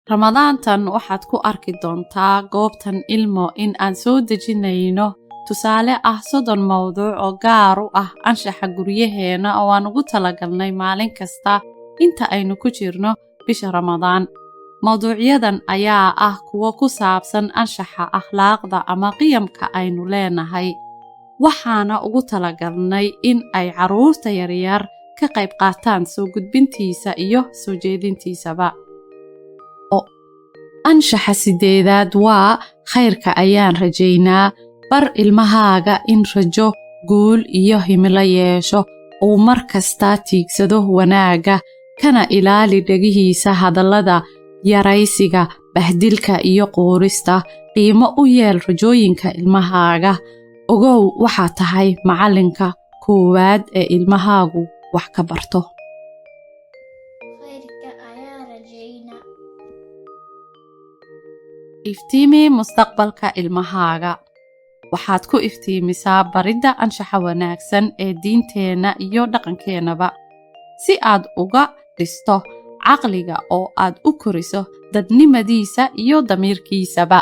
ramadaantan waxaad ku arki doontaa goobtan ilmo in aan soo dejinayno tusaale ah 30 mawduuc oo gaar u ah anshaxa guryaheena oo aan ugu talagalnay maalin kasta inta aynu ku jirno bisha Ramadaan. Mawduucyadan ayaa ah kuwa ku saabsan anshaxa akhlaaqda ama qiyamka aynu leenahay. Waxaana ugu talagalnay in ay caruurta yaryar ka qayb qaataan soo gudbintiisa iyo soo jeedintiisaba. anshaxa 8aad waa khayrka ayaan rajaynaa. bar ilmahaaga in rajo, guul iyo himilo yeesho uu mar kasta tiigsado wanaaga, kana ilaali dhagihiisa hadallada yaraysiga, bahdilka iyo quurista. qiimo u yeel rajooyinka ilmahaaga. ogow waxaa tahay macalinka koowaad ee ilmahaagu wax ka barto. iftiimi mustaqbalka ilmahaaga. waxaad ku iftiimisaa baridda anshaxa wanaagsan ee diinteena iyo dhaqankeenaba, si aad uga dhisto caqliga oo aad u koriso dadnimadiisa iyo damiirkiisaba.